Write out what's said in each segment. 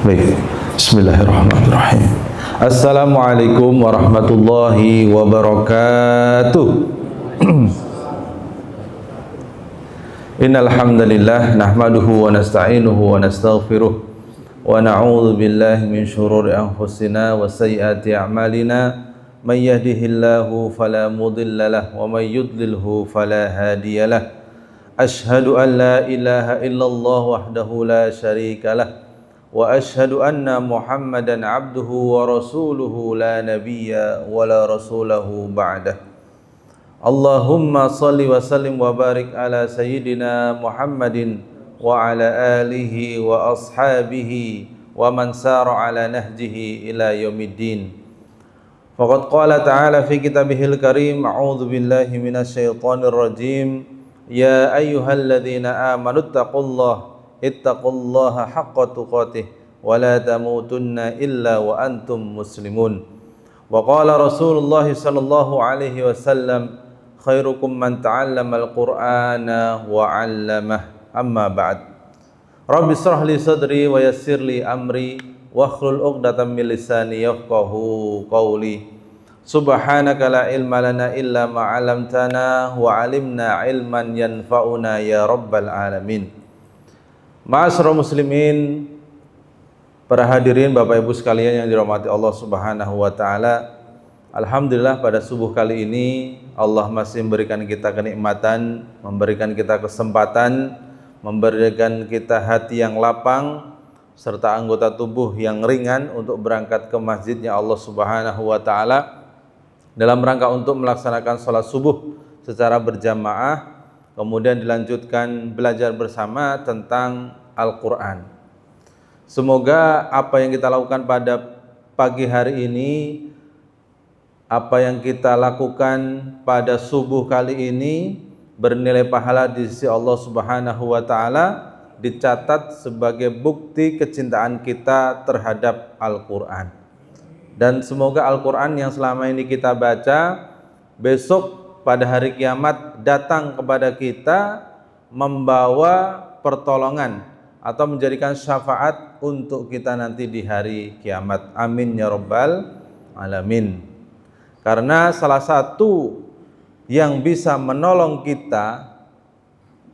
Baik, bismillahirrahmanirrahim. Assalamualaikum warahmatullahi wabarakatuh. Innal hamdalillah nahmaduhu wa nasta'inuhu wa nastaghfiruh wa na'udzu billahi min shururi anfusina wa sayyiati a'malina. May yahdihillahu fala mudilla lahu wa may yudlilhu fala hadiyalah. Ashhadu an la ilaha illallah wahdahu la syarika lah wa ashhadu anna Muhammadan abduhu wa rasuluhu la nabiyya wa la rasulahu ba'dah. Allahumma salli wa sallim wa barik ala sayyidina Muhammadin wa ala alihi wa ashabihi wa man sara ala nahjihi ila yaumiddin. Faqad qala ta'ala fi kitabihil karim, a'udzu billahi minasyaitonir rajim. Ya ayyuhalladzina amanu ittaqullaha haqqa tuqatih wa la tamutunna illa wa antum muslimun. Wa qala Rasulullah sallallahu alaihi wasallam, khairukum man ta'allama al-Qur'ana wa 'allamah. Amma ba'd. Rabbi shrah li sadri wa yassir li amri wa hlul 'uqdatam min lisani yafqahu qawli. Subhanaka la ilma lana illa ma 'allamtana wa 'alimna ilman yanfa'una ya rabbal alamin. Ma'asyiral muslimin, para hadirin Bapak Ibu sekalian yang dirahmati Allah Subhanahu wa taala. Alhamdulillah pada subuh kali ini Allah masih memberikan kita kenikmatan, memberikan kita kesempatan, memberikan kita hati yang lapang serta anggota tubuh yang ringan untuk berangkat ke masjidnya Allah Subhanahu wa taala dalam rangka untuk melaksanakan sholat subuh secara berjamaah, kemudian dilanjutkan belajar bersama tentang Al-Quran. Semoga apa yang kita lakukan pada pagi hari ini, apa yang kita lakukan pada subuh kali ini bernilai pahala di sisi Allah Subhanahu wa taala, dicatat sebagai bukti kecintaan kita terhadap Al-Quran. Dan semoga Al-Quran yang selama ini kita baca besok pada hari kiamat datang kepada kita membawa pertolongan atau menjadikan syafaat untuk kita nanti di hari kiamat. Amin ya rabbal alamin. Karena salah satu yang bisa menolong kita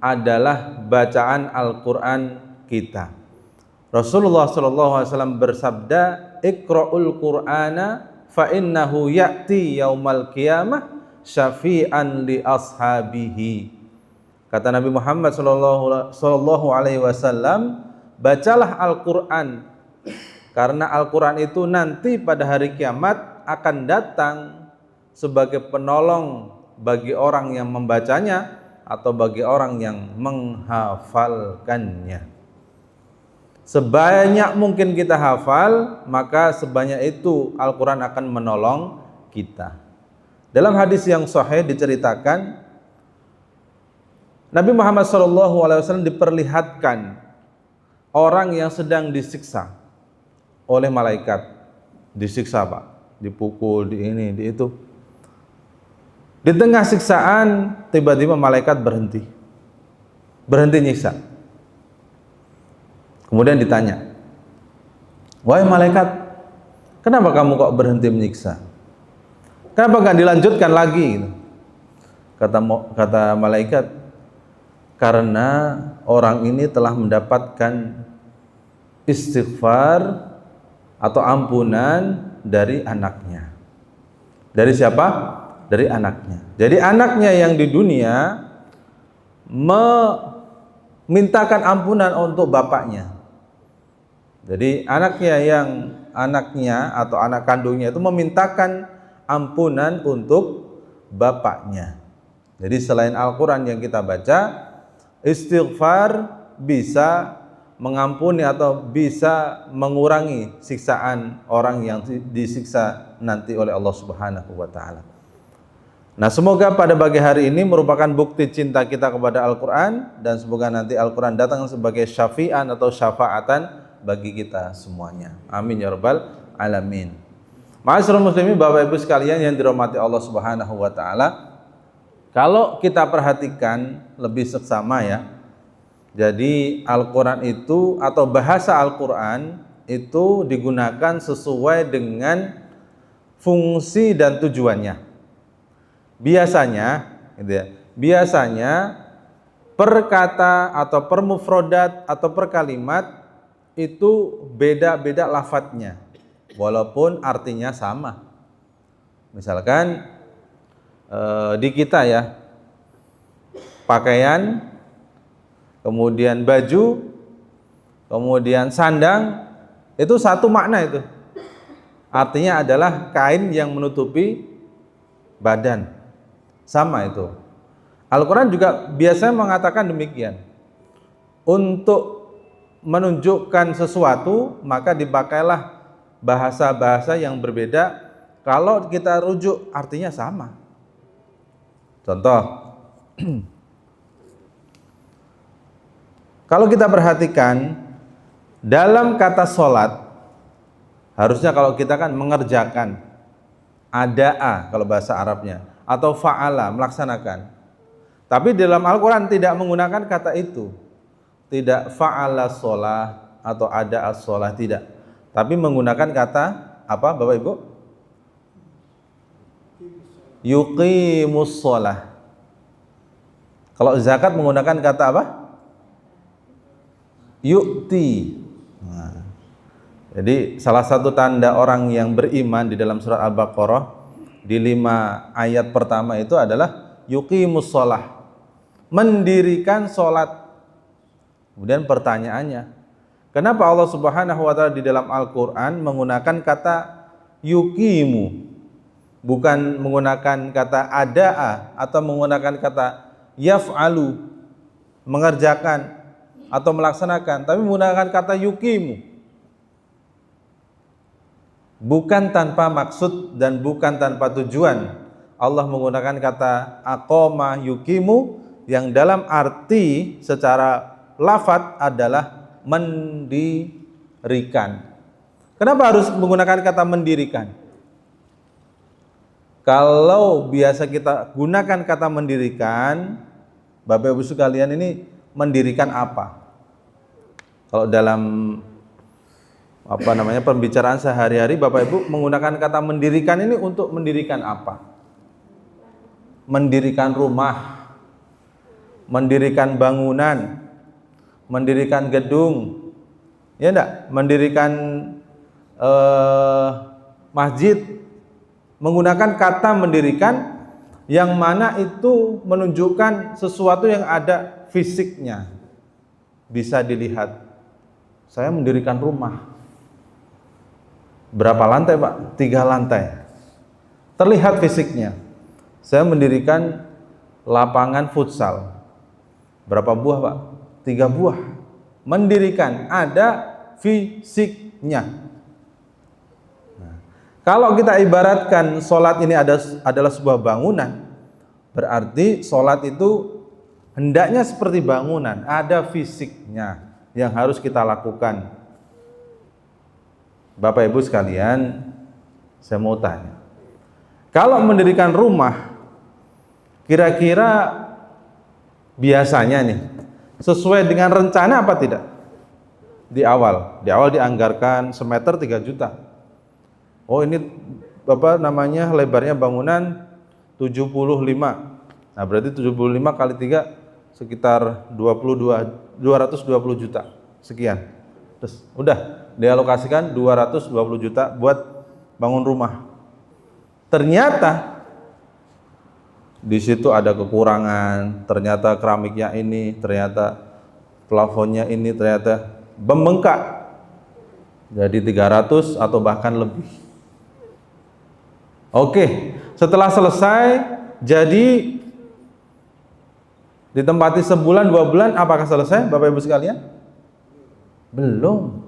adalah bacaan Al-Quran kita. Rasulullah SAW bersabda, Iqra'ul Qur'ana fa innahu ya'ti yaumal qiyamah syafi'an li ashabihi. Kata Nabi Muhammad sallallahu alaihi wasallam, bacalah Al-Qur'an karena Al-Qur'an itu nanti pada hari kiamat akan datang sebagai penolong bagi orang yang membacanya atau bagi orang yang menghafalkannya. Sebanyak mungkin kita hafal, maka sebanyak itu Al-Quran akan menolong kita. Dalam hadis yang sahih diceritakan, Nabi Muhammad SAW diperlihatkan orang yang sedang disiksa oleh malaikat. Disiksa Pak, dipukul, di ini, di itu. Di tengah siksaan, tiba-tiba malaikat berhenti nyiksa. Kemudian ditanya, wahai malaikat, kenapa kamu kok berhenti menyiksa? Kenapa gak dilanjutkan lagi? Kata malaikat, karena orang ini telah mendapatkan istighfar atau ampunan dari anaknya. Dari siapa? Dari anaknya. Jadi anaknya yang di dunia memintakan ampunan untuk bapaknya. Jadi anaknya atau anak kandungnya itu memintakan ampunan untuk bapaknya. Jadi selain Al-Quran yang kita baca, istighfar bisa mengampuni atau bisa mengurangi siksaan orang yang disiksa nanti oleh Allah Subhanahu wa taala. Nah, semoga pada pagi hari ini merupakan bukti cinta kita kepada Al-Quran, dan semoga nanti Al-Quran datang sebagai syafi'an atau syafaatan bagi kita semuanya. Amin ya rabbal alamin. Ma'asyiral muslimin, Bapak Ibu sekalian yang dirahmati Allah Subhanahu wa taala, kalau kita perhatikan lebih seksama ya, Jadi Al-Quran itu atau bahasa Al-Quran itu digunakan sesuai dengan fungsi dan tujuannya. Biasanya, gitu ya, biasanya per kata atau per mufrodat atau per kalimat itu beda-beda lafadznya, walaupun artinya sama. Misalkan di kita ya, pakaian, kemudian baju, kemudian sandang, itu satu makna itu. Artinya adalah kain yang menutupi badan. Sama itu. Al-Quran juga biasanya mengatakan demikian. Untuk menunjukkan sesuatu, maka dipakailah bahasa-bahasa yang berbeda. Kalau kita rujuk, artinya sama. Contoh, kalau kita perhatikan dalam kata sholat, harusnya kalau kita kan mengerjakan, ada'a kalau bahasa Arabnya, atau fa'ala, melaksanakan. Tapi dalam Al-Quran tidak menggunakan kata itu. Tidak fa'ala sholah atau ada'a sholah, tidak. Tapi menggunakan kata apa Bapak Ibu? Yuqimus sholah. Kalau zakat menggunakan kata apa? Yu'ti. Nah, jadi salah satu tanda orang yang beriman di dalam surat Al-Baqarah di 5 ayat pertama itu adalah yuqimus sholah, mendirikan sholat. Kemudian pertanyaannya, kenapa Allah Subhanahu wa ta'ala di dalam Al-Quran menggunakan kata yuqimu, bukan menggunakan kata ada'a atau menggunakan kata yaf'alu, mengerjakan atau melaksanakan, tapi menggunakan kata yuqimu? Bukan tanpa maksud dan bukan tanpa tujuan. Allah menggunakan kata aqama yuqimu yang dalam arti secara lafadz adalah mendirikan. Kenapa harus menggunakan kata mendirikan? Kalau biasa kita gunakan kata mendirikan, Bapak Ibu sekalian, ini mendirikan apa? Kalau dalam pembicaraan sehari-hari, Bapak Ibu menggunakan kata mendirikan ini untuk mendirikan apa? Mendirikan rumah, mendirikan bangunan, mendirikan gedung, ya enggak? Mendirikan masjid. Menggunakan kata mendirikan yang mana itu menunjukkan sesuatu yang ada fisiknya, bisa dilihat. Saya mendirikan rumah. Berapa lantai Pak? 3 lantai. Terlihat fisiknya. Saya mendirikan lapangan futsal. Berapa buah Pak? 3 buah. Mendirikan, ada fisiknya. Nah, kalau kita ibaratkan sholat ini adalah sebuah bangunan, berarti sholat itu hendaknya seperti bangunan, ada fisiknya yang harus kita lakukan. Bapak Ibu sekalian, saya mau tanya, kalau mendirikan rumah, kira-kira biasanya nih sesuai dengan rencana apa tidak? Di awal dianggarkan semeter 3 juta. Oh, ini lebarnya bangunan 75. Nah, berarti 75 kali 3 sekitar 220 juta sekian. Terus udah dialokasikan 220 juta buat bangun rumah. Ternyata di situ ada kekurangan, ternyata keramiknya ini, ternyata plafonnya ini, ternyata membengkak jadi 300 atau bahkan lebih. Oke, setelah selesai jadi ditempati sebulan 2 bulan, apakah selesai Bapak Ibu sekalian? Belum.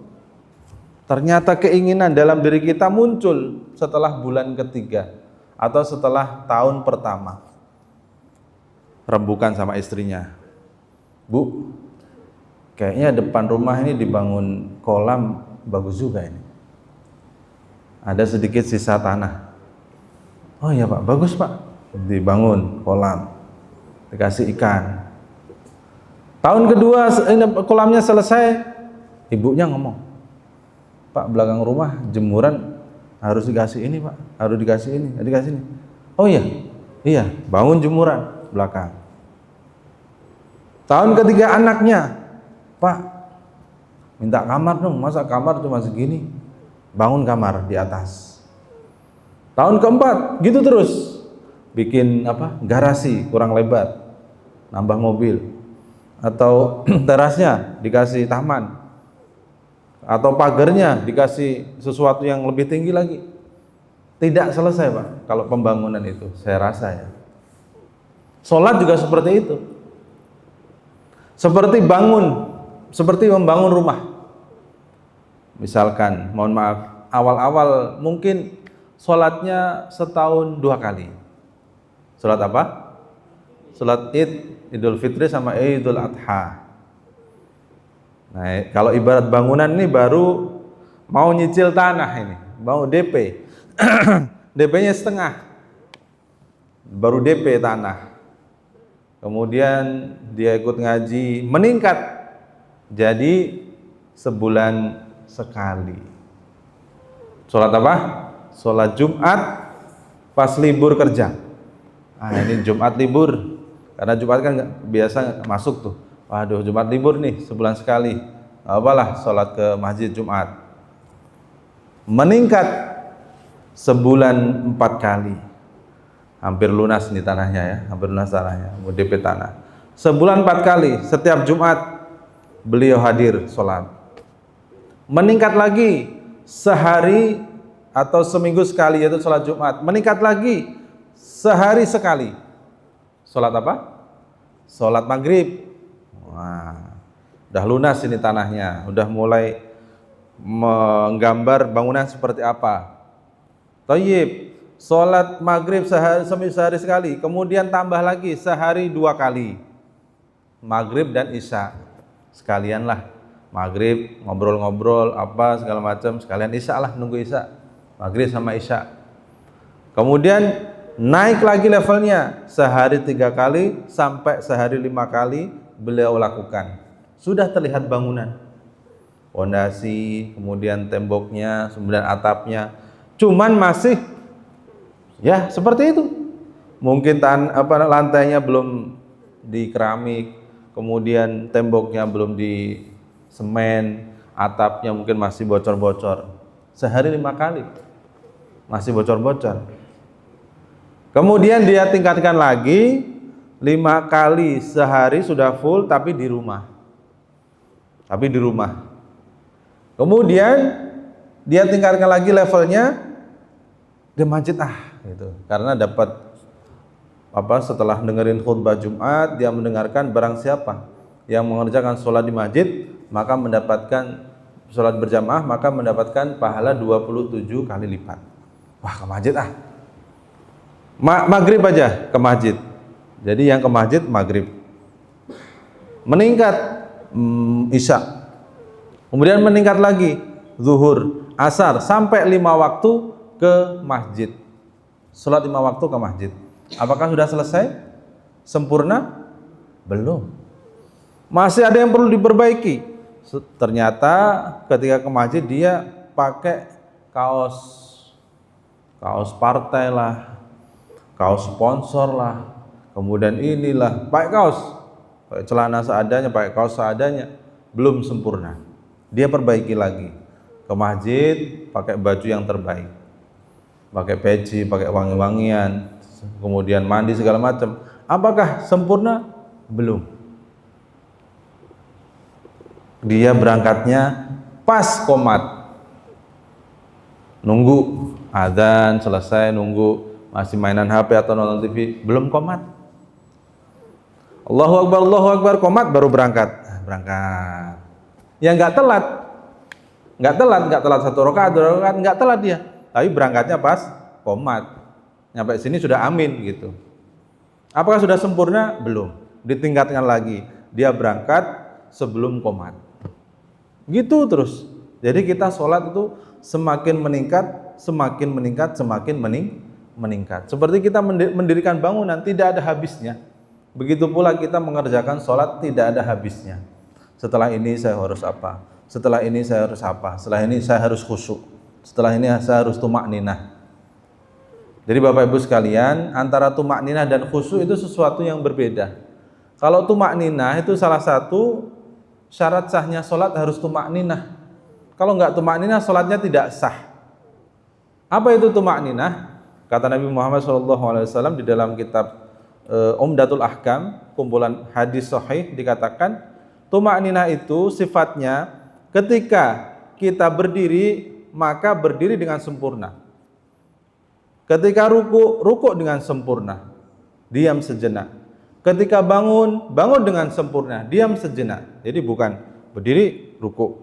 Ternyata keinginan dalam diri kita muncul setelah bulan ketiga atau setelah tahun pertama. Rembukan sama istrinya, Bu, kayaknya depan rumah ini dibangun kolam, bagus juga ini. Ada sedikit sisa tanah. Oh iya Pak, bagus Pak. Dibangun kolam, dikasih ikan. Tahun kedua kolamnya selesai, ibunya ngomong, Pak, belakang rumah jemuran harus dikasih ini Pak, harus dikasih ini, dikasih ini. Oh iya, bangun jemuran belakang. Tahun ketiga anaknya, Pak, minta kamar dong, masa kamar cuma segini, bangun kamar di atas. Tahun keempat, gitu terus, bikin garasi kurang lebar, nambah mobil, atau terasnya dikasih taman, atau pagarnya dikasih sesuatu yang lebih tinggi lagi. Tidak selesai Pak kalau pembangunan itu, saya rasa ya. Sholat juga seperti itu, seperti membangun rumah. Misalkan, mohon maaf, awal-awal mungkin sholatnya setahun 2 kali. Sholat apa? Sholat Idul Fitri sama Idul Adha. Nah, kalau ibarat bangunan ini baru mau nyicil tanah ini, mau DP. DP-nya setengah. Baru DP tanah. Kemudian dia ikut ngaji, meningkat jadi sebulan sekali. Sholat apa? Sholat Jumat pas libur kerja. Ini Jumat libur, karena Jumat kan biasa masuk tuh. Waduh, Jumat libur nih, sebulan sekali. Apalah, sholat ke masjid Jumat. Meningkat sebulan 4 kali. Hampir lunas nih tanahnya ya, hampir lunas tanahnya, mau DP tanah. Sebulan 4 kali, setiap Jumat beliau hadir sholat. Meningkat lagi sehari atau seminggu sekali, yaitu sholat Jumat. Meningkat lagi sehari sekali. Sholat apa? Sholat maghrib. Wah, udah lunas ini tanahnya, udah mulai menggambar bangunan seperti apa. Thayyib, sholat maghrib sehari sekali, kemudian tambah lagi sehari 2 kali, maghrib dan isya. Sekalianlah maghrib ngobrol-ngobrol apa segala macam, sekalian isya lah, nunggu isya, maghrib sama isya. Kemudian naik lagi levelnya, sehari 3 kali sampai sehari 5 kali beliau lakukan. Sudah terlihat bangunan, pondasi, kemudian temboknya, kemudian atapnya, cuman masih ya seperti itu. Mungkin lantainya belum di keramik, kemudian temboknya belum di semen, atapnya mungkin masih bocor-bocor. Sehari 5 kali masih bocor-bocor. Kemudian dia tingkatkan lagi, 5 kali sehari sudah full, tapi di rumah. Kemudian dia tingkatkan lagi levelnya di masjid gitu. Karena dapat setelah dengerin khutbah Jumat, dia mendengarkan barang siapa yang mengerjakan sholat di masjid, maka mendapatkan sholat berjamaah, maka mendapatkan pahala 27 kali lipat. Wah, ke masjid maghrib aja ke masjid. Jadi yang ke masjid maghrib, meningkat isya, kemudian meningkat lagi zuhur, asar, sampai 5 waktu ke masjid. Sholat 5 waktu ke masjid. Apakah sudah selesai? Sempurna? Belum. Masih ada yang perlu diperbaiki. Ternyata ketika ke masjid dia pakai kaos partai lah, kaos sponsor lah, kemudian inilah, pakai kaos, pakai celana seadanya, pakai kaos seadanya, belum sempurna. Dia perbaiki lagi, ke masjid pakai baju yang terbaik, pakai peci, pakai wangi-wangian, kemudian mandi segala macam. Apakah sempurna? Belum. Dia berangkatnya pas qomat, nunggu adzan selesai, nunggu masih mainan HP atau nonton TV, belum qomat. Allahu Akbar, qomat baru berangkat. Ya nggak telat 1 rakaat, 2 rakaat, nggak telat dia. Tapi berangkatnya pas qomat, nyampe sini sudah amin gitu. Apakah sudah sempurna? Belum. Ditingkatkan lagi, dia berangkat sebelum qomat. Gitu terus. Jadi kita sholat itu semakin meningkat, semakin meningkat. Seperti kita mendirikan bangunan, tidak ada habisnya. Begitu pula kita mengerjakan sholat, tidak ada habisnya. Setelah ini saya harus apa? setelah ini saya harus apa, setelah ini saya harus khusyuk, setelah ini saya harus tumakninah. Jadi Bapak Ibu sekalian, antara tumakninah dan khusyuk itu sesuatu yang berbeda. Kalau tumakninah itu salah satu syarat sahnya sholat harus tumakninah. Kalau nggak tumakninah, sholatnya tidak sah. Apa itu tumakninah? Kata Nabi Muhammad SAW di dalam kitab Umdatul Ahkam, kumpulan hadis sahih, dikatakan tumakninah itu sifatnya ketika kita berdiri, maka berdiri dengan sempurna. Ketika ruku dengan sempurna, diam sejenak. Ketika bangun dengan sempurna, diam sejenak. Jadi bukan berdiri, ruku,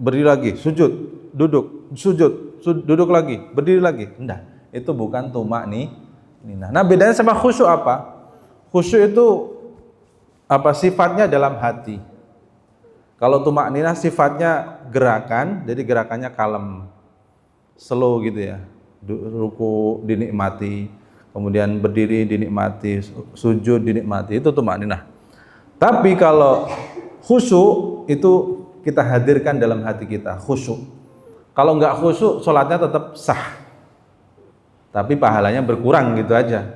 berdiri lagi, sujud, duduk, sujud, duduk lagi, berdiri lagi. Enggak, itu bukan tumakninah. Nah, bedanya sama khusyuk apa? Khusyuk itu apa sifatnya dalam hati. Kalau tumakninah sifatnya gerakan, jadi gerakannya kalem, slow gitu ya. Ruku dinikmati, kemudian berdiri dinikmati, sujud dinikmati, itu tumakninah. Tapi kalau khusyuk itu kita hadirkan dalam hati kita, khusyuk. Kalau enggak khusyuk, sholatnya tetap sah, tapi pahalanya berkurang gitu aja.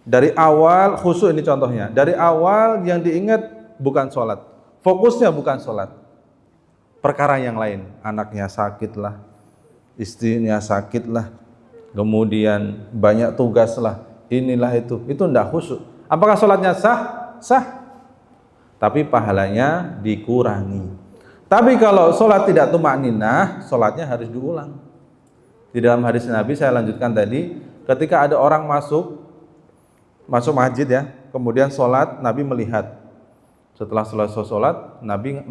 Dari awal khusyuk ini contohnya, dari awal yang diingat bukan sholat, fokusnya bukan sholat, perkara yang lain, anaknya sakit lah, istrinya sakit lah, kemudian banyak tugas lah, inilah itu enggak khusyuk. Apakah sholatnya sah? Sah, tapi pahalanya dikurangi. Tapi kalau sholat tidak tumakninah, sholatnya harus diulang. Di dalam hadis Nabi saya lanjutkan tadi, ketika ada orang masuk masjid ya, kemudian sholat, Nabi melihat. Setelah selesai sholat, Nabi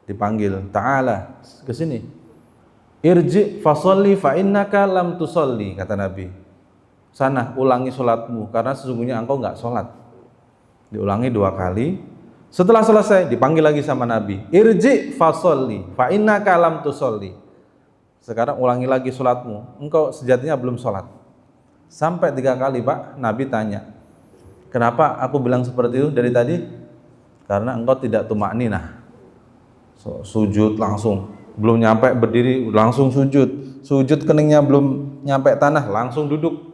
dipanggil, ta'ala, ke sini. Irji fasolli fa innaka lam tusolli, kata Nabi. Sana ulangi sholatmu karena sesungguhnya engkau enggak sholat. Diulangi 2 kali. Setelah selesai dipanggil lagi sama Nabi. Irji fasolli fa innaka lam tusolli. Sekarang ulangi lagi sholatmu. Engkau sejatinya belum sholat. Sampai 3 kali Pak. Nabi tanya, kenapa aku bilang seperti itu dari tadi? Karena engkau tidak tumakninah. Sujud langsung. Belum nyampe berdiri langsung sujud keningnya belum nyampe tanah langsung duduk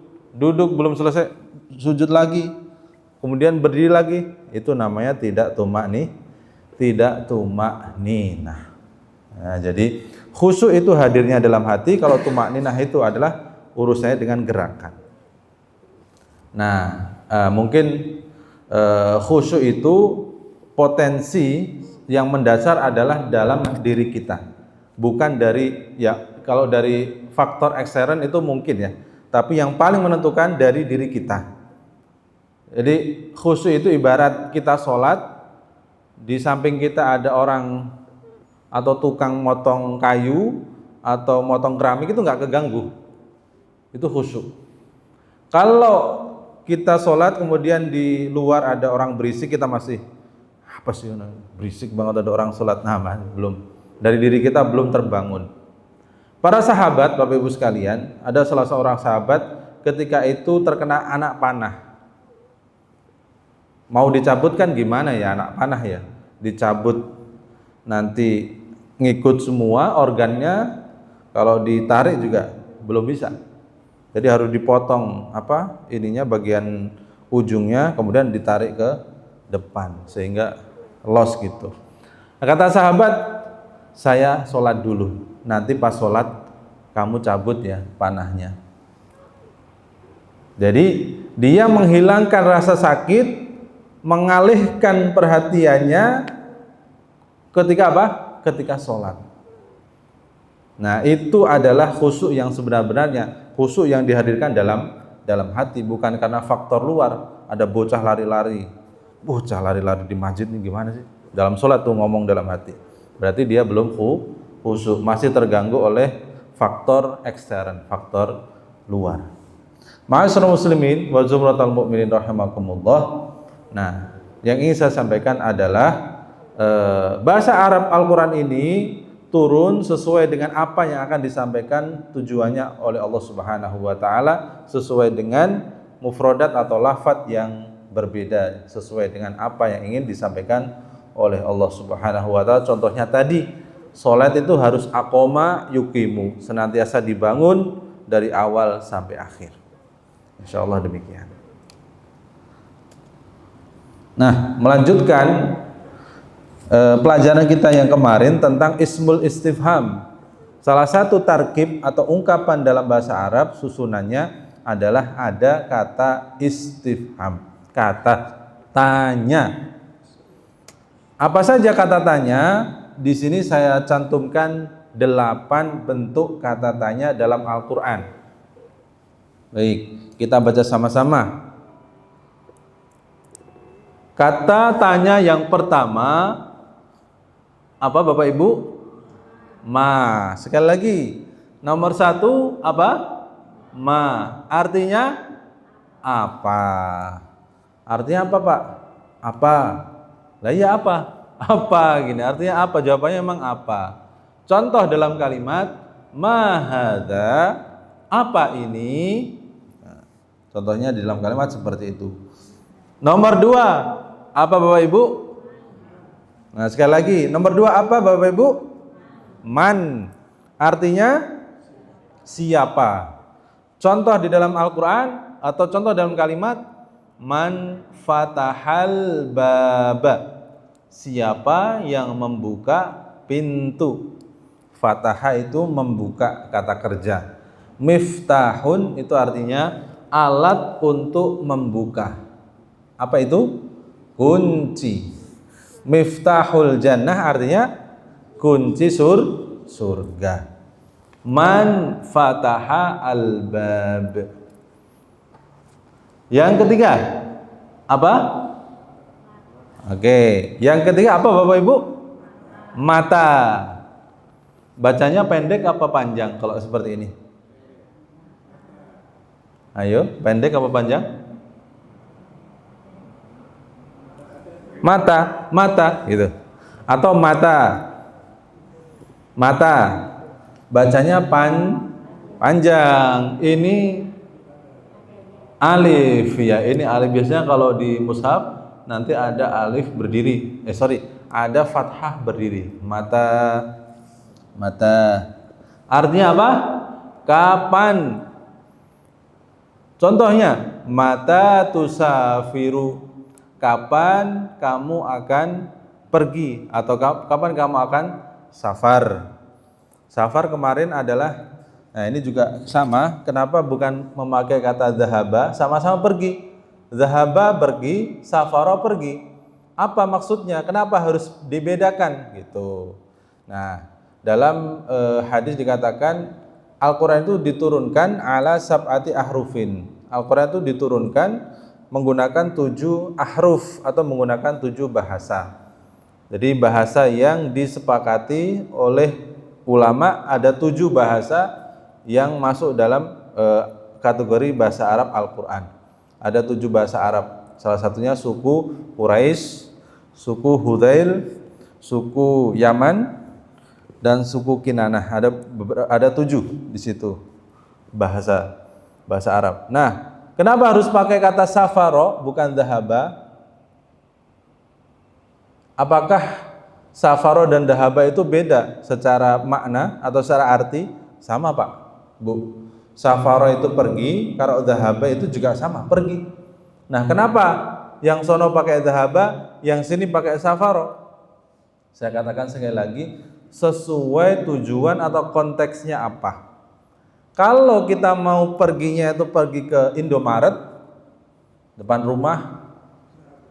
belum selesai sujud lagi, kemudian berdiri lagi, itu namanya tidak tumakninah. Nah, jadi khusyuk itu hadirnya dalam hati, kalau tumakninah itu adalah urusannya dengan gerakan. Nah, mungkin khusyuk itu potensi yang mendasar adalah dalam diri kita. Bukan dari, ya kalau dari faktor ekstern itu mungkin ya, tapi yang paling menentukan dari diri kita. Jadi khusyuk itu ibarat kita sholat, di samping kita ada orang atau tukang motong kayu atau motong keramik, itu nggak keganggu, itu khusyuk. Kalau kita sholat kemudian di luar ada orang berisik, kita masih apa sih, berisik banget ada orang sholat, nah belum. Dari diri kita belum terbangun. Para sahabat, Bapak Ibu sekalian, ada salah seorang sahabat ketika itu terkena anak panah. Mau dicabut kan gimana ya anak panah ya? Dicabut nanti ngikut semua organnya, kalau ditarik juga belum bisa. Jadi harus dipotong bagian ujungnya, kemudian ditarik ke depan sehingga los gitu. Nah, kata sahabat, saya sholat dulu, nanti pas sholat kamu cabut ya panahnya. Jadi dia menghilangkan rasa sakit, mengalihkan perhatiannya ketika apa? Ketika sholat. Nah, itu adalah khusyuk yang sebenar-benarnya, khusyuk yang dihadirkan dalam hati, bukan karena faktor luar. Ada bocah lari-lari di masjid ini gimana sih? Dalam sholat tuh ngomong dalam hati. Berarti dia belum khusyuk, masih terganggu oleh faktor ekstern, faktor luar. Ma'asyiral muslimin wa zumratal mu'minin rahimakumullah. Nah, yang ingin saya sampaikan adalah bahasa Arab Al-Quran ini turun sesuai dengan apa yang akan disampaikan tujuannya oleh Allah Subhanahu wa taala, sesuai dengan mufradat atau lafadz yang berbeda, sesuai dengan apa yang ingin disampaikan oleh Allah Subhanahu wa taala. Contohnya tadi, salat itu harus aqoma yuqimu, senantiasa dibangun dari awal sampai akhir. Insyaallah demikian. Nah, melanjutkan pelajaran kita yang kemarin tentang ismul istifham. Salah satu tarkib atau ungkapan dalam bahasa Arab susunannya adalah ada kata istifham, kata tanya. Apa saja kata tanya? Di sini saya cantumkan 8 bentuk kata tanya dalam Al-Qur'an. Baik, kita baca sama-sama. Kata tanya yang pertama apa Bapak Ibu? Ma. Sekali lagi, nomor 1 apa? Ma. Artinya apa? Artinya apa Pak? Apa? Lah ya apa? Apa gini? Artinya apa? Jawabannya memang apa? Contoh dalam kalimat ma hadza, apa ini? Nah, contohnya di dalam kalimat seperti itu. Nomor 2, apa Bapak Ibu? Nah, sekali lagi, nomor 2 apa Bapak Ibu? Man. Artinya siapa? Contoh di dalam Al-Qur'an atau contoh dalam kalimat man fatahal baba. Siapa yang membuka pintu? Fataha itu membuka, kata kerja. Miftahun itu artinya alat untuk membuka. Apa itu? Kunci. Miftahul jannah artinya kunci surga. Man fataha al-bab. Yang ketiga apa? Oke, yang ketiga apa Bapak Ibu? Mata. Bacanya pendek apa panjang kalau seperti ini? Ayo, pendek apa panjang? Mata gitu. Atau mata. Bacanya panjang. Ini alif ya. Ini alif biasanya kalau di mushaf nanti ada alif berdiri. Ada fathah berdiri. Mata. Artinya apa? Kapan? Contohnya, mata tusafiru. Kapan kamu akan pergi atau kapan kamu akan safar? Safar kemarin adalah, nah ini juga sama. Kenapa bukan memakai kata zahaba? Sama-sama pergi. Zahaba pergi, safara pergi. Apa maksudnya? Kenapa harus dibedakan gitu? Nah, dalam hadis dikatakan Al-Quran itu diturunkan ala sab'ati ahrufin. Al-Quran itu diturunkan menggunakan 7 ahruf atau menggunakan 7 bahasa. Jadi bahasa yang disepakati oleh ulama, ada 7 bahasa yang masuk dalam kategori bahasa Arab Al-Quran. Ada 7 bahasa Arab. Salah satunya suku Quraisy, suku Hudzail, suku Yaman, dan suku Kinanah. Ada 7 di situ bahasa Arab. Nah, kenapa harus pakai kata safaro bukan dhahaba? Apakah safaro dan dhahaba itu beda secara makna atau secara arti? Sama Pak, Bu. Safaro itu pergi, kalau dhahaba itu juga sama, pergi. Nah, kenapa yang sono pakai dhahaba, yang sini pakai safaro? Saya katakan sekali lagi, sesuai tujuan atau konteksnya apa. Kalau kita mau perginya itu pergi ke Indomaret depan rumah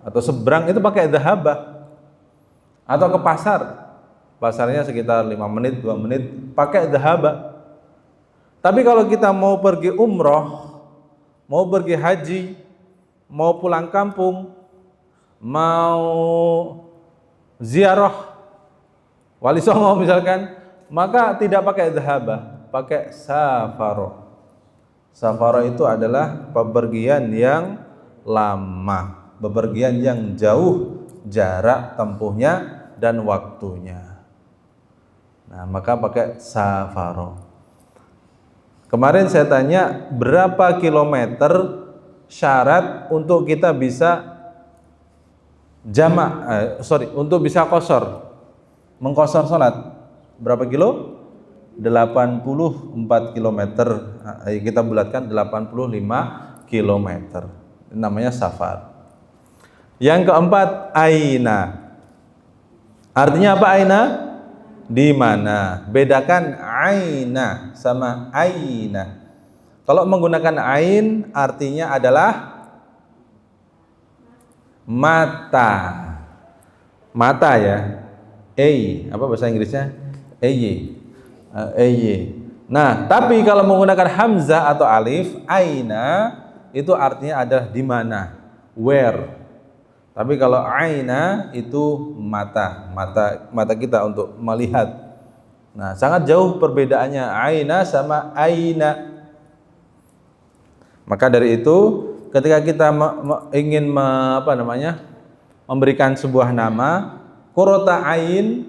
atau seberang, itu pakai dhahaba. Atau ke pasarnya sekitar 5 menit, 2 menit, pakai dhahaba. Tapi kalau kita mau pergi umroh, mau pergi haji, mau pulang kampung, mau ziarah Wali Songo misalkan, maka tidak pakai dhahaba, pakai safaro. Safaro itu adalah bepergian yang lama, bepergian yang jauh jarak tempuhnya dan waktunya. Nah, maka pakai safaro. Kemarin saya tanya berapa kilometer syarat untuk kita bisa untuk bisa qashar, mengqashar salat berapa kilo? 84 kilometer. Kita bulatkan 85 kilometer. Ini namanya safar. Yang keempat, aina. Artinya apa aina? Di mana? Bedakan aina sama aina. Kalau menggunakan ain artinya adalah mata. Mata ya. Apa bahasa Inggrisnya? Nah, tapi kalau menggunakan hamzah atau alif, aina itu artinya adalah di mana? Where? Tapi kalau aina itu mata kita untuk melihat. Nah, sangat jauh perbedaannya aina sama aina. Maka dari itu, ketika kita ingin memberikan sebuah nama, qurrata ain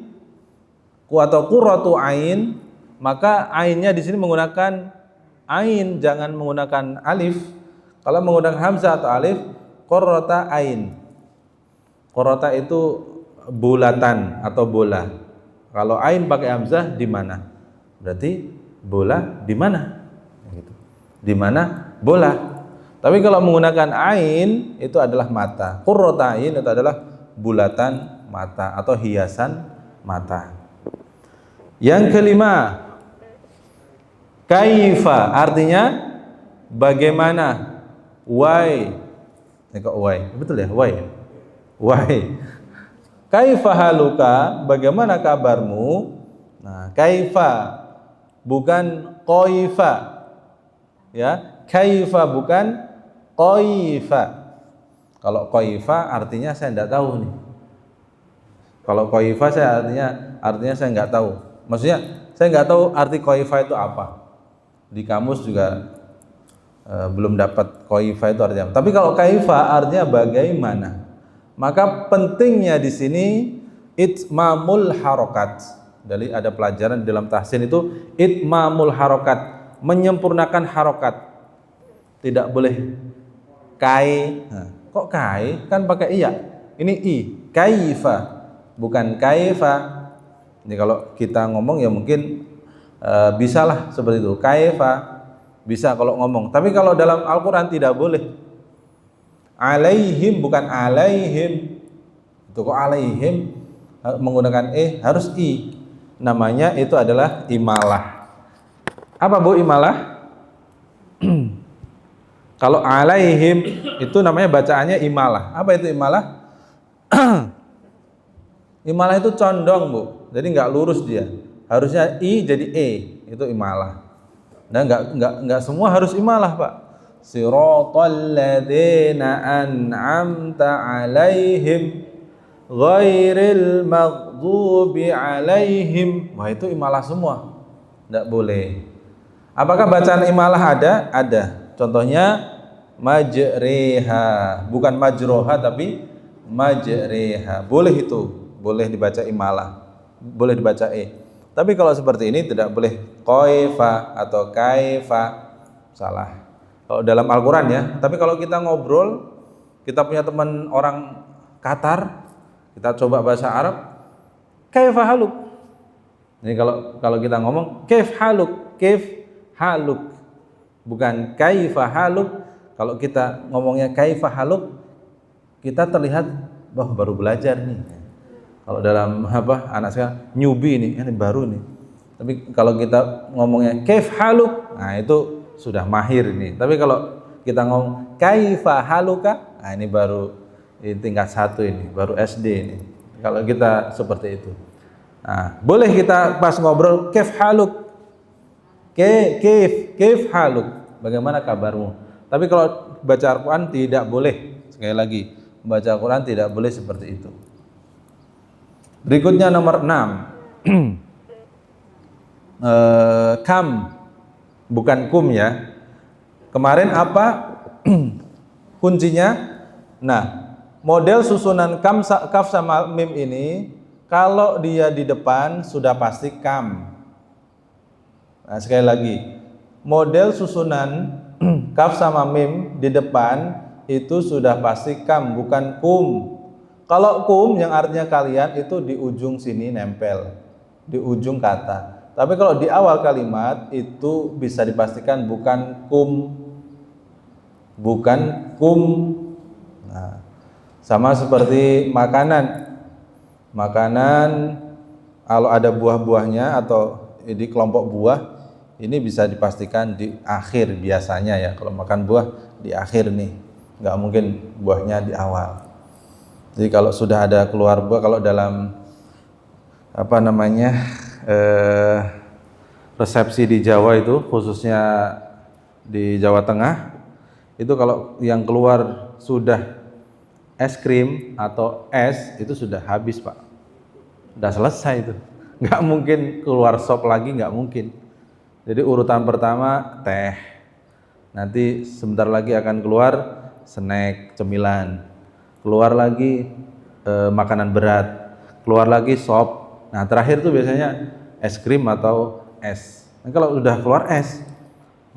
atau qurratu ain, maka ainnya di sini menggunakan ain, jangan menggunakan alif. Kalau menggunakan hamzah atau alif, qurrata ain. Qurrata itu bulatan atau bola. Kalau ain pakai hamzah di mana? Berarti bola di mana? Gitu. Di mana? Bola. Tapi kalau menggunakan ain itu adalah mata. Qurrata ain itu adalah bulatan mata atau hiasan mata. Yang kelima, kaifa artinya bagaimana? Why? Why? Betul ya? Why? Why? Kaifa haluka? Bagaimana kabarmu? Nah, kaifa bukan qaifa. Ya, kaifa bukan qaifa. Kalau qaifa artinya saya tidak tahu nih. Kalau qaifa saya artinya saya nggak tahu. Maksudnya saya nggak tahu arti qaifa itu apa. Di kamus juga belum dapat qaifa itu artinya apa. Tapi kalau kaifa artinya bagaimana. Maka pentingnya di sini itmamul harokat. Jadi ada pelajaran dalam tahsin itu itmamul harokat, menyempurnakan harokat. Tidak boleh kai. Nah, kok kai? Kan pakai iya. Ini i. Kaifa, bukan kaifa. Ini kalau kita ngomong ya mungkin bisalah seperti itu. Kaifa bisa kalau ngomong. Tapi kalau dalam Al-Quran tidak boleh. Alaihim bukan alaihim. Itu kok alaihim menggunakan harus i. Namanya itu adalah imalah. Apa Bu imalah? Kalau alaihim itu namanya bacaannya imalah. Apa itu imalah? Imalah itu condong Bu. Jadi nggak lurus dia. Harusnya i jadi itu imalah. Dan nggak semua harus imalah Pak. Siratal ladzina an'amta 'alaihim ghairil maghdubi 'alaihim. Wah, itu imalah semua. Enggak boleh. Apakah bacaan imalah ada? Ada. Contohnya majriha, bukan majroha tapi majriha. Boleh itu. Boleh dibaca imalah. Boleh dibaca Tapi kalau seperti ini tidak boleh qaifa atau kaifa. Salah. Kalau dalam Al-Quran ya, tapi kalau kita ngobrol, kita punya teman orang Qatar, kita coba bahasa Arab, kaifa haluk. Jadi kalau kita ngomong kaif haluk, bukan kaifa haluk. Kalau kita ngomongnya kaifa haluk, kita terlihat bahwa baru belajar nih. Kalau dalam anak saya newbie ini baru nih. Tapi kalau kita ngomongnya kaif haluk, nah itu sudah mahir ini. Tapi kalau kita ngomong kaifa haluka, nah ini baru tingkat 1 ini, baru SD ini. Kalau kita seperti itu. Nah, boleh kita pas ngobrol kaif haluk. Kaif haluk. Bagaimana kabarmu? Tapi kalau baca Al-Qur'an tidak boleh. Sekali lagi, baca Al-Qur'an tidak boleh seperti itu. Berikutnya nomor 6. Kam bukan kum ya. Kemarin apa kuncinya? Nah, model susunan kaf sama mim ini kalau dia di depan sudah pasti kam. Nah, sekali lagi, model susunan kaf sama mim di depan itu sudah pasti kam, bukan kum. Kalau kum yang artinya kalian itu di ujung sini nempel, di ujung kata. Tapi kalau di awal kalimat itu bisa dipastikan bukan kum, bukan kum. Nah, sama seperti makanan. Makanan kalau ada buah-buahnya atau di kelompok buah, ini bisa dipastikan di akhir biasanya ya. Kalau makan buah di akhir nih, nggak mungkin buahnya di awal. Jadi kalau sudah ada keluar buah, kalau dalam resepsi di Jawa itu, khususnya di Jawa Tengah, itu kalau yang keluar sudah es krim atau es, itu sudah habis Pak, udah selesai itu, nggak mungkin keluar sop lagi, nggak mungkin. Jadi urutan pertama teh, nanti sebentar lagi akan keluar snack, cemilan, keluar lagi makanan berat, keluar lagi sop. Nah terakhir tuh biasanya es krim atau es. Nah, kalau udah keluar es,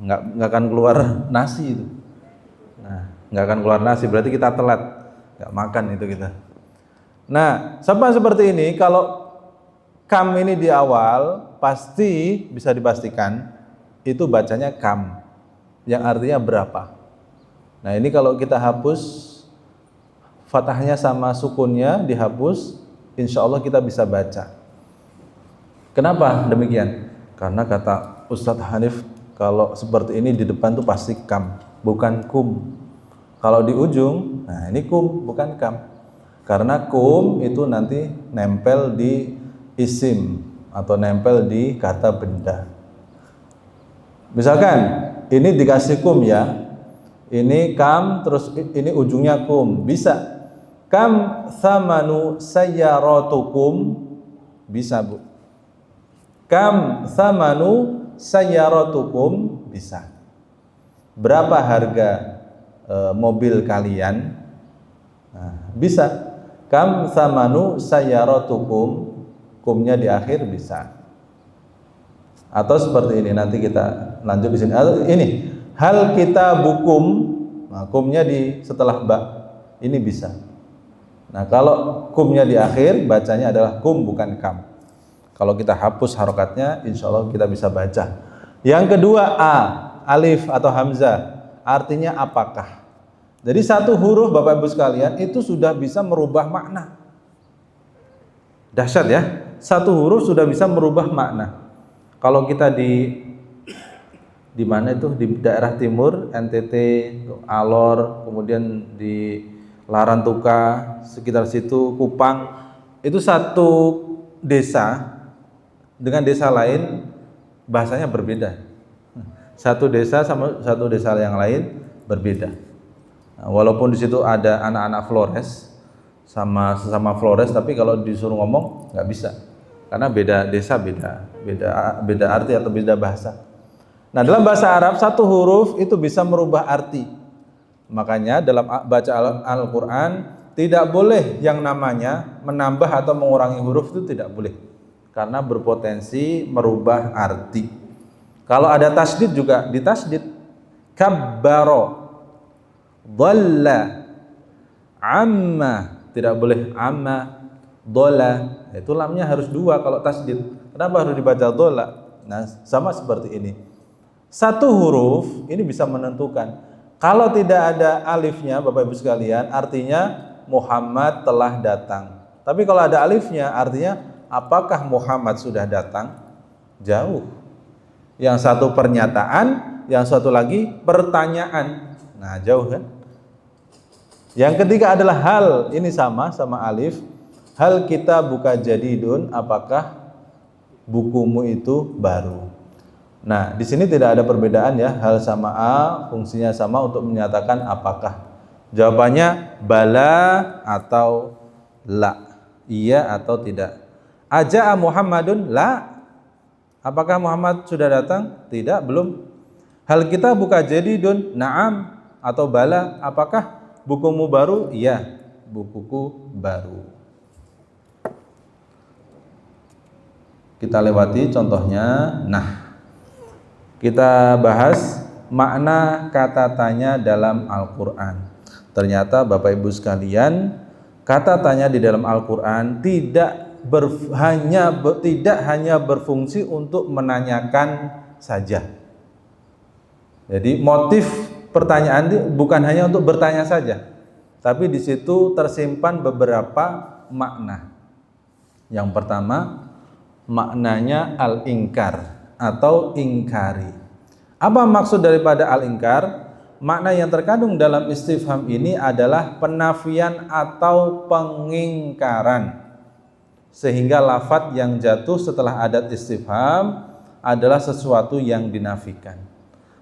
nggak akan keluar nasi itu. Nah nggak akan keluar nasi, berarti kita telat, nggak makan itu kita. Nah sama seperti ini, kalau kam ini di awal pasti bisa dipastikan itu bacanya kam, yang artinya berapa. Nah ini kalau kita hapus fathahnya sama sukunnya dihapus, insya Allah kita bisa baca. Kenapa demikian? Karena kata Ustadz Hanif, kalau seperti ini di depan tuh pasti kam, bukan kum. Kalau di ujung, nah ini kum, bukan kam. Karena kum itu nanti nempel di isim atau nempel di kata benda. Misalkan ini dikasih kum ya, ini kam, terus ini ujungnya kum, bisa. Kam thamanu sayyaratukum, bisa Bu. Kam thamanu sayyaratukum, bisa. Berapa harga mobil kalian? Nah, bisa. Kam thamanu sayyaratukum, kumnya di akhir bisa. Atau seperti ini, nanti kita lanjut di sini. Ini hal kita bukum, nah, kumnya di setelah ba, ini bisa. Nah kalau kumnya di akhir, bacanya adalah kum bukan kam. Kalau kita hapus harokatnya, insya Allah kita bisa baca. Yang kedua a, alif atau hamzah, artinya apakah. Jadi satu huruf Bapak Ibu sekalian itu sudah bisa merubah makna. Dahsyat ya, satu huruf sudah bisa merubah makna. Kalau kita di mana itu, di daerah timur, NTT, Alor, kemudian di Larantuka, sekitar situ, Kupang, itu satu desa dengan desa lain bahasanya berbeda. Satu desa sama satu desa yang lain berbeda. Nah, walaupun di situ ada anak-anak Flores sama sesama Flores, tapi kalau disuruh ngomong nggak bisa, karena beda desa, beda arti atau beda bahasa. Nah dalam bahasa Arab satu huruf itu bisa merubah arti. Makanya dalam baca Al-Quran tidak boleh yang namanya menambah atau mengurangi huruf, itu tidak boleh, karena berpotensi merubah arti. Kalau ada tasdid juga ditasdid, kabbaro, dhalla, amma, tidak boleh amma, dola. Itu lamnya harus dua kalau tasdid. Kenapa harus dibaca dola? Nah sama seperti ini, satu huruf ini bisa menentukan. Kalau tidak ada alifnya Bapak Ibu sekalian, artinya Muhammad telah datang. Tapi kalau ada alifnya, artinya apakah Muhammad sudah datang? Jauh. Yang satu pernyataan, yang satu lagi pertanyaan. Nah jauh kan? Yang ketiga adalah hal, ini sama alif. Hal kita buka jadidun, apakah bukumu itu baru? Nah, di sini tidak ada perbedaan ya, hal sama a, fungsinya sama untuk menyatakan apakah. Jawabannya bala atau la, iya atau tidak. Aja'a Muhammadun, la. Apakah Muhammad sudah datang? Tidak, belum. Hal kita buka jadidun, na'am atau bala. Apakah bukumu baru? Iya, bukuku baru. Kita lewati contohnya. Nah, kita bahas makna kata tanya dalam Al-Quran. Ternyata Bapak Ibu sekalian, Kata tanya di dalam Al-Qur'an tidak hanya berfungsi untuk menanyakan saja. Jadi motif pertanyaan ini bukan hanya untuk bertanya saja, tapi di situ tersimpan beberapa makna. Yang pertama, maknanya al-ingkar atau ingkari. Apa maksud daripada al-ingkar? Makna yang terkandung dalam istifham ini adalah penafian atau pengingkaran. Sehingga lafadz yang jatuh setelah adat istifham adalah sesuatu yang dinafikan.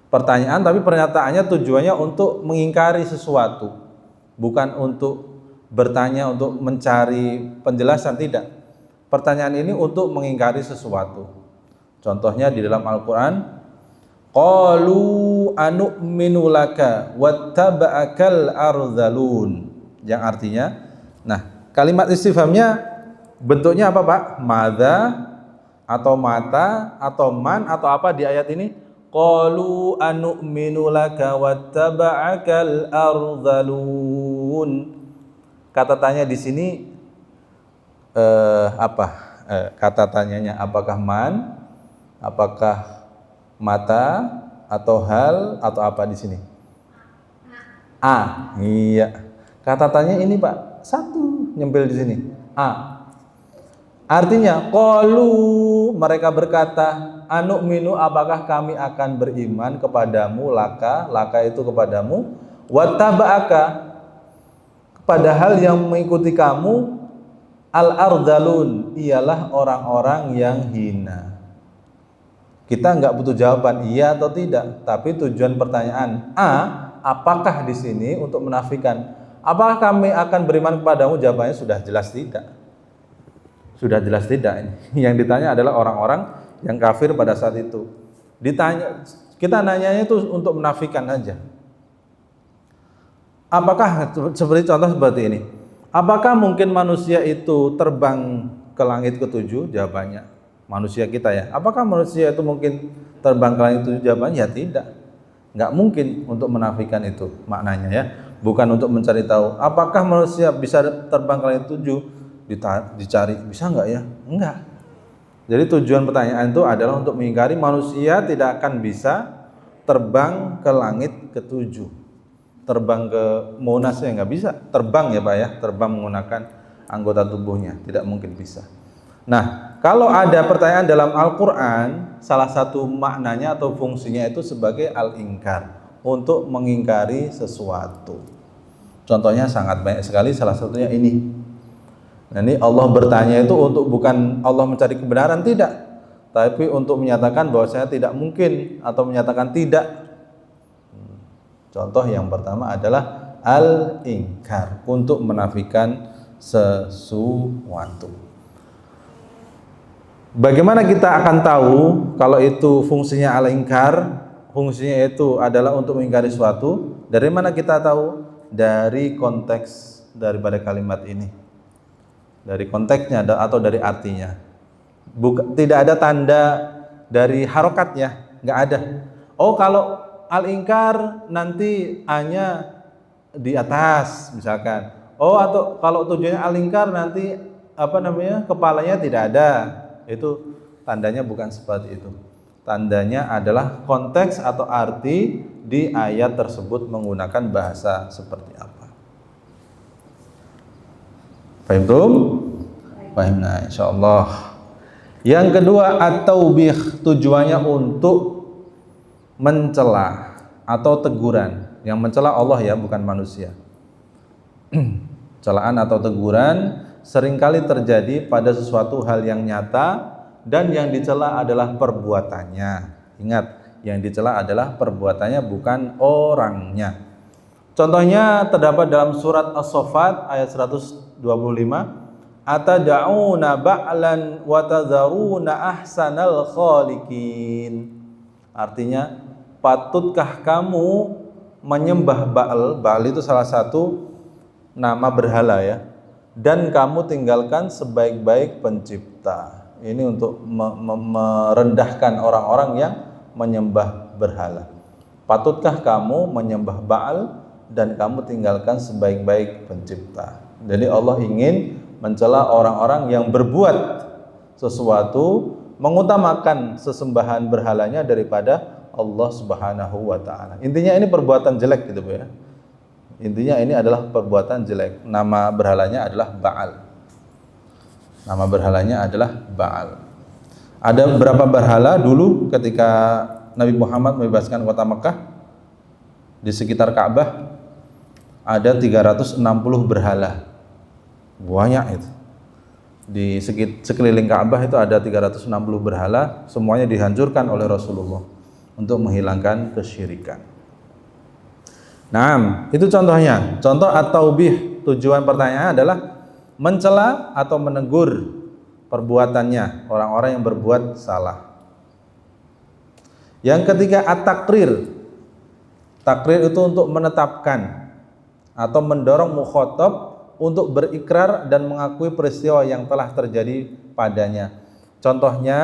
Pertanyaan tapi pernyataannya tujuannya untuk mengingkari sesuatu, bukan untuk bertanya untuk mencari penjelasan, tidak. Pertanyaan ini untuk mengingkari sesuatu. Contohnya di dalam Al-Qur'an, qalu anu'minu laka wattaba'akal ardhalun, yang artinya, nah kalimat istifhamnya bentuknya apa Pak? Madza atau mata atau man atau apa di ayat ini? Qalu anu'minu laka wattaba'akal ardhalun. Kata tanya di sini kata tanyanya apakah man, apakah mata atau hal atau apa di sini? A. Iya. Kata tanya ini Pak, satu nyempil di sini. A. Artinya qalu, mereka berkata, anu'minu, apakah kami akan beriman kepadamu, laka itu kepadamu, wattaba'aka, padahal yang mengikuti kamu al-ardhalun, ialah orang-orang yang hina. Kita nggak butuh jawaban iya atau tidak, tapi tujuan pertanyaan A, apakah di sini untuk menafikan, apakah kami akan beriman kepadamu? Jawabannya sudah jelas tidak. Sudah jelas tidak. Yang ditanya adalah orang-orang yang kafir pada saat itu. Ditanya, kita nanyanya itu untuk menafikan aja. Apakah seperti contoh seperti ini? Apakah mungkin manusia itu terbang ke langit ketujuh? Jawabannya manusia kita ya. Apakah manusia itu mungkin terbang ke langit ketujuh? Jawabannya ya tidak. Nggak mungkin untuk menafikan itu maknanya ya. Bukan untuk mencari tahu. Apakah manusia bisa terbang ke langit ketujuh? Dicari bisa nggak ya? Enggak. Jadi tujuan pertanyaan itu adalah untuk mengingkari manusia tidak akan bisa terbang ke langit ketujuh. Terbang ke Monas ya nggak bisa. Terbang ya Pak ya. Terbang menggunakan anggota tubuhnya. Tidak mungkin bisa. Nah, kalau ada pertanyaan dalam Al-Quran, salah satu maknanya atau fungsinya itu sebagai al-ingkar, untuk mengingkari sesuatu. Contohnya sangat banyak sekali, salah satunya ini. Nah, ini Allah bertanya itu untuk bukan Allah mencari kebenaran, tidak, tapi untuk menyatakan bahwa saya tidak mungkin atau menyatakan tidak. Contoh yang pertama adalah al-ingkar, untuk menafikan sesuatu. Bagaimana kita akan tahu kalau itu fungsinya al-ingkar, fungsinya itu adalah untuk mengingkari sesuatu? Dari mana kita tahu? Dari konteks daripada kalimat ini, dari konteksnya atau dari artinya. Tidak ada tanda dari harokatnya, nggak ada. Oh, kalau al-ingkar nanti A-nya di atas misalkan. Oh, atau kalau tujuannya al-ingkar nanti kepalanya tidak ada. Itu tandanya bukan seperti itu. Tandanya adalah konteks atau arti di ayat tersebut menggunakan bahasa seperti apa. Paham tuh? Paham, nah insyaallah. Yang kedua, at-taubih, tujuannya untuk mencela atau teguran. Yang mencela Allah ya, bukan manusia. Celaan atau teguran seringkali terjadi pada sesuatu hal yang nyata dan yang dicela adalah perbuatannya. Ingat, yang dicela adalah perbuatannya, bukan orangnya. Contohnya terdapat dalam surat As-Saffat ayat 125, atad'una ba'lan wa tadharuna ahsanal khaliqin. Artinya, patutkah kamu menyembah Ba'al? Ba'al itu salah satu nama berhala ya. Dan kamu tinggalkan sebaik-baik pencipta. Ini untuk merendahkan orang-orang yang menyembah berhala. Patutkah kamu menyembah Ba'al dan kamu tinggalkan sebaik-baik pencipta? Jadi Allah ingin mencela orang-orang yang berbuat sesuatu mengutamakan sesembahan berhalanya daripada Allah Subhanahu wa taala. Intinya ini perbuatan jelek gitu Bu ya. Intinya ini adalah perbuatan jelek. Nama berhalanya adalah Baal. Nama berhalanya adalah Baal. Ada beberapa berhala dulu ketika Nabi Muhammad membebaskan kota Mekah, di sekitar Ka'bah ada 360 berhala. Banyak itu. Di sekeliling Ka'bah itu ada 360 berhala, semuanya dihancurkan oleh Rasulullah untuk menghilangkan kesyirikan. Nah, itu contohnya. Contoh at-taubih, tujuan pertanyaan adalah mencela atau menegur perbuatannya orang-orang yang berbuat salah. Yang ketiga at-takrir. Takrir itu untuk menetapkan atau mendorong mukhatab untuk berikrar dan mengakui peristiwa yang telah terjadi padanya. Contohnya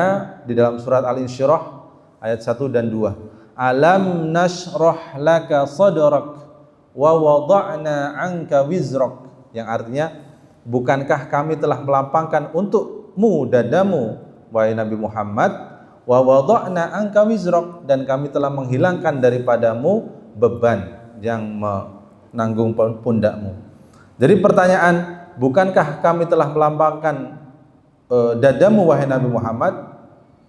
di dalam surat Al-Insyirah ayat 1 dan 2. Alam nashrah laka sadrak wa wada'na anka wizrak, yang artinya bukankah kami telah melapangkan untukmu dadamu wahai Nabi Muhammad, wa wada'na anka wizrak, dan kami telah menghilangkan daripadamu beban yang menanggung pundakmu. Jadi pertanyaan, bukankah kami telah melapangkan dadamu wahai Nabi Muhammad,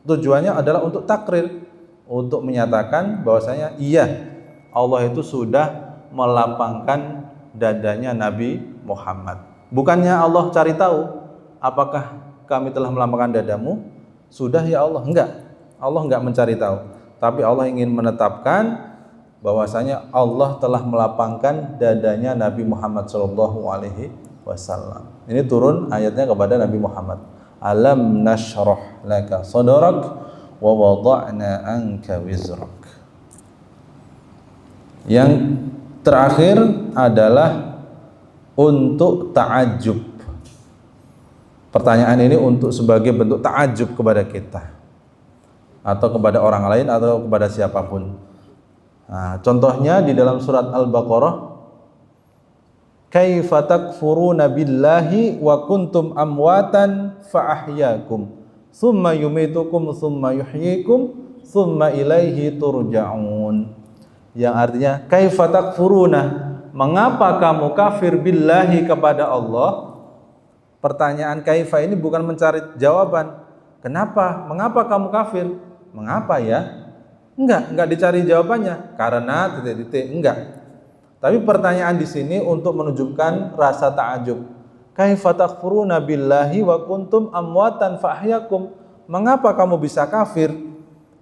tujuannya adalah untuk takrir, untuk menyatakan bahwasanya iya, Allah itu sudah melapangkan dadanya Nabi Muhammad. Bukannya Allah cari tahu apakah kami telah melapangkan dadamu? Sudah ya Allah. Enggak. Allah enggak mencari tahu, tapi Allah ingin menetapkan bahwasanya Allah telah melapangkan dadanya Nabi Muhammad SAW. Ini turun ayatnya kepada Nabi Muhammad. Alam nashrah laka sadrak wa wada'na anka wizrak. Yang terakhir adalah untuk ta'ajub. Pertanyaan ini untuk sebagai bentuk ta'ajub kepada kita atau kepada orang lain atau kepada siapapun. Nah, contohnya di dalam surat Al-Baqarah, kaifa takfuruna billahi wa kuntum amwatan fa ahyakum tsumma yumitukum tsumma yuhyikum tsumma ilaihi turja'un. Yang artinya kaifa takfuruna, mengapa kamu kafir billahi kepada Allah? Pertanyaan kaifa ini bukan mencari jawaban. Kenapa? Mengapa kamu kafir? Mengapa ya? Enggak dicari jawabannya. Karena titik-titik, enggak. Tapi pertanyaan di sini untuk menunjukkan rasa ta'ajub. Kaifa takfuruna billahi wa kuntum amwatan fa ahyakum. Mengapa kamu bisa kafir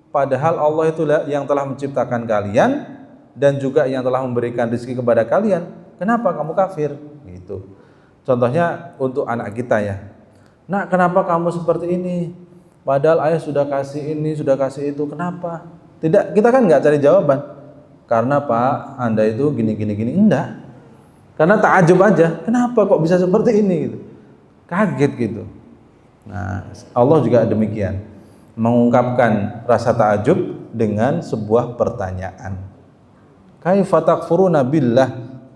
padahal Allah itu yang telah menciptakan kalian dan juga yang telah memberikan rezeki kepada kalian? Kenapa kamu kafir? Gitu. Contohnya untuk anak kita ya. Nak, kenapa kamu seperti ini? Padahal ayah sudah kasih ini, sudah kasih itu. Kenapa? Tidak, kita kan nggak cari jawaban. Karena Pak, Anda itu gini. Enggak. Karena ta'ajub aja. Kenapa kok bisa seperti ini gitu. Kaget gitu. Nah, Allah juga demikian. Mengungkapkan rasa ta'ajub dengan sebuah pertanyaan. Kaifa takfuruna billah?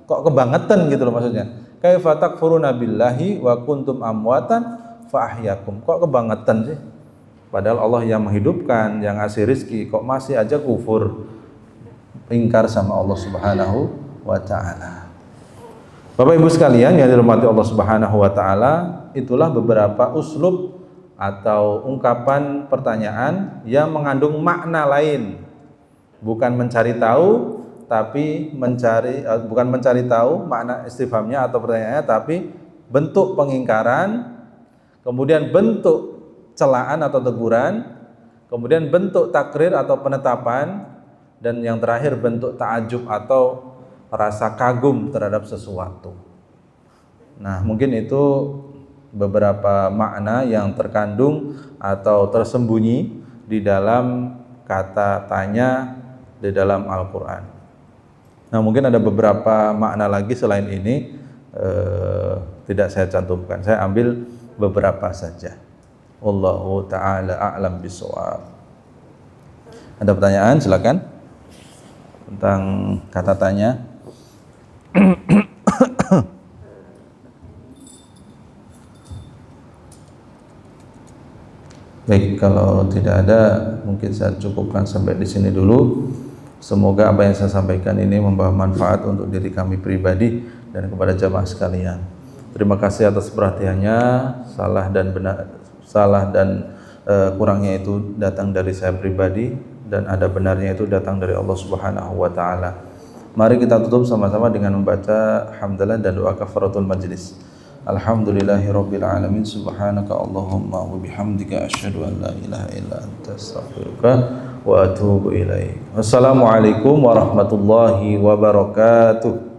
Kok kebangetan gitu loh maksudnya. Kaifa takfuruna billahi wa kuntum amwatan fa ahyakum. Kok kebangetan sih? Padahal Allah yang menghidupkan, yang ngasih rizki, kok masih aja kufur, ingkar sama Allah Subhanahu wa ta'ala. Bapak Ibu sekalian yang dirahmati Allah Subhanahu wa ta'ala, itulah beberapa uslub atau ungkapan pertanyaan yang mengandung makna lain. Bukan mencari tahu, tapi bukan mencari tahu makna istifhamnya atau pertanyaannya, tapi bentuk pengingkaran, kemudian bentuk celaan atau teguran, kemudian bentuk takrir atau penetapan, dan yang terakhir bentuk ta'ajub atau rasa kagum terhadap sesuatu. Nah, mungkin itu beberapa makna yang terkandung atau tersembunyi di dalam kata tanya di dalam Al-Quran. Nah, mungkin ada beberapa makna lagi selain ini, tidak saya cantumkan. Saya ambil beberapa saja. Wallahu ta'ala a'lam bishawab. Ada pertanyaan? Silakan. Tentang kata tanya. Baik, kalau tidak ada mungkin saya cukupkan sampai di sini dulu. Semoga apa yang saya sampaikan ini membawa manfaat untuk diri kami pribadi dan kepada jamaah sekalian. Terima kasih atas perhatiannya. Salah dan kurangnya itu datang dari saya pribadi, dan ada benarnya itu datang dari Allah Subhanahu wa taala. Mari kita tutup sama-sama dengan membaca hamdalah dan doa kafaratul majlis. Alhamdulillahirabbil alamin, subhanaka Allahumma wa bihamdika asyhadu an la ilaha illa anta astaghfiruka wa atubu ilaik. Wassalamualaikum warahmatullahi wabarakatuh.